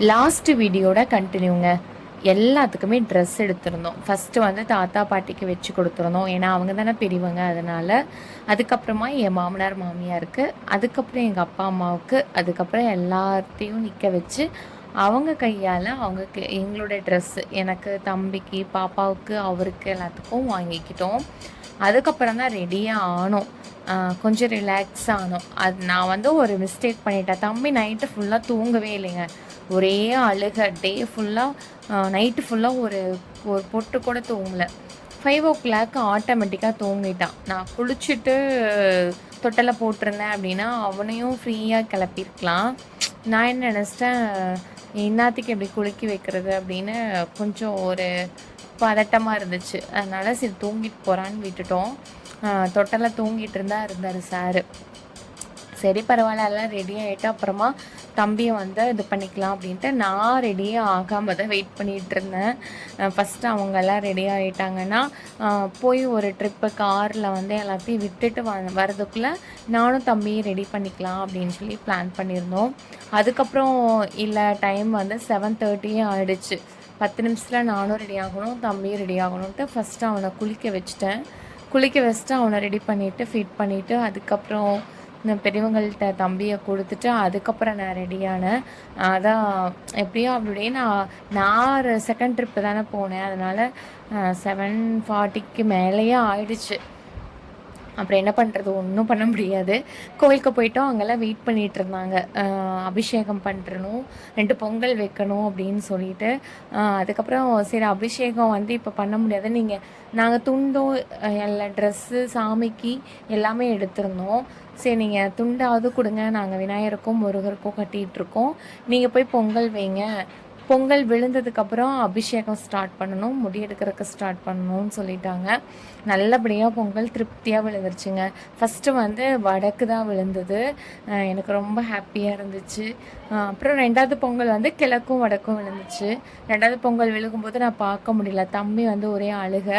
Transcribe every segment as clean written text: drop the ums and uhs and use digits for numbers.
Last வீடியோட கண்டினியூங்க. எல்லாத்துக்குமே dress எடுத்திருந்தோம். ஃபஸ்ட்டு வந்து தாத்தா பாட்டிக்கு வச்சு கொடுத்துருந்தோம். ஏன்னா அவங்க தானே பெரியவங்க, அதனால். அதுக்கப்புறமா என் மாமனார் மாமியாருக்கு, அதுக்கப்புறம் எங்கள் அப்பா அம்மாவுக்கு, அதுக்கப்புறம் எல்லாத்தையும் நிற்க வச்சு அவங்க கையால் அவங்களுக்கு எங்களுடைய ட்ரெஸ்ஸு எனக்கு, தம்பிக்கு, பாப்பாவுக்கு, அவருக்கு எல்லாத்துக்கும் வாங்கிக்கிட்டோம். அதுக்கப்புறம் தான் ரெடியே ஆனோம். கொஞ்சம் ரிலாக்ஸ் ஆனோம். அது நான் வந்து ஒரு மிஸ்டேக் பண்ணிட்டேன். தம்பி நைட்டு ஃபுல்லாக தூங்கவே இல்லைங்க. ஒரே அழுக. டே ஃபுல்லாக நைட்டு ஃபுல்லாக ஒரு ஒரு பொட்டு கூட தூங்கலை. 5 o'clock ஆட்டோமேட்டிக்காக தூங்கிட்டான். நான் குளிச்சுட்டு தொட்டலை போட்டிருந்தேன் அப்படின்னா அவனையும் ஃப்ரீயாக கிளப்பியிருக்கலாம். நான் என்ன நினச்சிட்டேன், இன்னாத்துக்கு எப்படி குளிக்க வைக்கிறது அப்படின்னு கொஞ்சம் ஒரு பதட்டமாக இருந்துச்சு. அதனால் சரி தூங்கிட்டு போகிறான்னு விட்டுட்டோம். தொட்டலை தூங்கிட்டு இருந்தார் சாரு. சரி பரவாயில்ல, எல்லாம் ரெடி ஆகிட்டு அப்புறமா தம்பியை வந்து இது பண்ணிக்கலாம் அப்படின்ட்டு நான் ரெடியே ஆகாமல் தான் வெயிட் பண்ணிகிட்டு இருந்தேன். ஃபஸ்ட்டு அவங்கெல்லாம் ரெடி ஆகிட்டாங்கன்னா போய் ஒரு ட்ரிப்பு காரில் வந்து எல்லாத்தையும் விட்டுட்டு வரதுக்குள்ளே நானும் தம்பியும் ரெடி பண்ணிக்கலாம் அப்படின்னு சொல்லி பிளான் பண்ணியிருந்தோம். அதுக்கப்புறம் இல்லை, டைம் வந்து 7:30 ஆகிடுச்சு. 10 நிமிஷத்தில் நானும் ரெடி ஆகணும், தம்பியும் ரெடி ஆகணுன்ட்டு ஃபஸ்ட்டு அவனை குளிக்க வச்சுட்டு அவனை ரெடி பண்ணிவிட்டு ஃபிட் பண்ணிவிட்டு அதுக்கப்புறம் இந்த பெரியவங்கள்ட்ட தம்பியை கொடுத்துட்டு அதுக்கப்புறம் நான் ரெடியானேன். அதான் எப்படியோ அப்படியே நான் செகண்ட் ட்ரிப்பு தானே போனேன். அதனால் 7:40க்கு மேலேயே ஆயிடுச்சு. அப்புறம் என்ன பண்ணுறது, ஒன்றும் பண்ண முடியாது. கோவிலுக்கு போயிட்டோம். அங்கெல்லாம் வெயிட் பண்ணிகிட்டு இருந்தாங்க. அபிஷேகம் பண்ணுறணும், 2 பொங்கல் வைக்கணும் அப்படின்னு சொல்லிட்டு. அதுக்கப்புறம் சரி அபிஷேகம் வந்து இப்போ பண்ண முடியாது, நாங்கள் துண்டும் எல்லா ட்ரெஸ்ஸு சாமிக்கு எல்லாமே எடுத்திருந்தோம். சரி நீங்கள் துண்டாவது கொடுங்க, நாங்கள் விநாயகருக்கும் முருகருக்கும் கட்டிகிட்ருக்கோம், நீங்கள் போய் பொங்கல் வைங்க. பொங்கல் விழுந்ததுக்கப்புறம் அபிஷேகம் ஸ்டார்ட் பண்ணணும், முடி எடுக்கிறதுக்கு ஸ்டார்ட் பண்ணணும்னு சொல்லிட்டாங்க. நல்லபடியாக பொங்கல் திருப்தியாக விழுந்துருச்சுங்க. ஃபஸ்ட்டு வந்து வடக்கு தான் விழுந்தது. எனக்கு ரொம்ப ஹாப்பியாக இருந்துச்சு. அப்புறம் 2வது பொங்கல் வந்து கிழக்கும் வடக்கும் விழுந்துச்சு. 2வது பொங்கல் விழுகும்போது நான் பார்க்க முடியல. தம்பி வந்து ஒரே அழுக.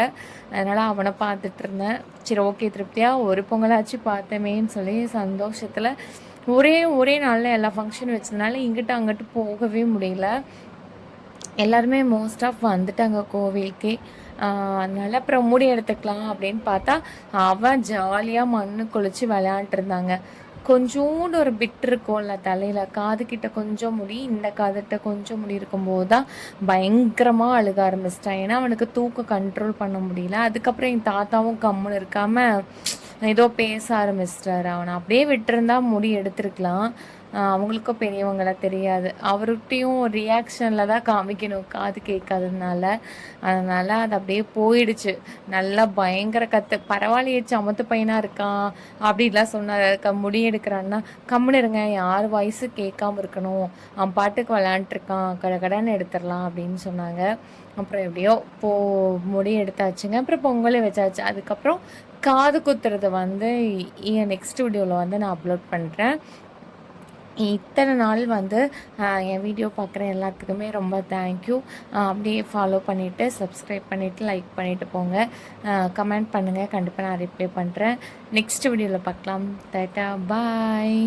அதனால் அவனை பார்த்துட்டு இருந்தேன். சரி ஓகே, திருப்தியாக ஒரு பொங்கலாச்சு பார்த்தமேன்னு சொல்லி சந்தோஷத்தில் ஒரே நாளில் எல்லா ஃபங்க்ஷனும் வச்சதுனால இங்கிட்டு அங்கிட்டு போகவே முடியல. எல்லாருமே மோஸ்ட் ஆஃப் வந்துட்டாங்க கோவிலுக்கே. அதனால் அப்புறம் முடி எடுத்துக்கலாம் அப்படின்னு பார்த்தா அவன் ஜாலியாக மண்ணு குளித்து விளையாண்டுருந்தாங்க. கொஞ்சோண்டு ஒரு பிட் இருக்கும்ல தலையில், காதுகிட்ட கொஞ்சம் முடி, இந்த காதுகிட்ட கொஞ்சம் முடி இருக்கும்போது தான் பயங்கரமாக அழுக ஆரம்பிச்சிட்டான். ஏன்னா அவனுக்கு தூக்கம் கண்ட்ரோல் பண்ண முடியல. அதுக்கப்புறம் என் தாத்தாவும் கம்முன்னு இருக்காமல் ஏதோ பேச ஆரம்பிச்சிட்டாரு. அவனை அப்படியே விட்டுருந்தா முடி எடுத்துருக்கலாம். அவங்களுக்கும் பெரியவங்கள தெரியாது, அவர்கிட்டையும் ரியாக்ஷனில் தான் காமிக்கணும் காது கேட்காததுனால. அதனால் அது அப்படியே போயிடுச்சு. நல்லா பயங்கர பரவாயில்லையே சமத்து பையனாக இருக்கான் அப்படின்லாம் சொன்னார். முடி எடுக்கிறான்னா கம்முன்னு இருங்க, யார் வாய்ஸு கேட்காம இருக்கணும், அவன் பாட்டுக்கு விளையாண்டுருக்கான், கடைன்னு எடுத்துடலாம் அப்படின்னு சொன்னாங்க. அப்புறம் எப்படியோ முடி எடுத்தாச்சுங்க. அப்புறம் பொங்கலை வச்சாச்சு. அதுக்கப்புறம் காது குத்துறது வந்து நெக்ஸ்ட் வீடியோவில் வந்து நான் அப்லோட் பண்ணுறேன். இத்தனை நாள் வந்து என் வீடியோ பார்க்குற எல்லாத்துக்குமே ரொம்ப தேங்க்யூ. அப்படியே ஃபாலோ பண்ணிவிட்டு சப்ஸ்கிரைப் பண்ணிவிட்டு லைக் பண்ணிவிட்டு போங்க. கமெண்ட் பண்ணுங்கள், கண்டிப்பாக நான் ரிப்ளை பண்ணுறேன். நெக்ஸ்ட் வீடியோவில் பார்க்கலாம். டாட்டா, பாய்.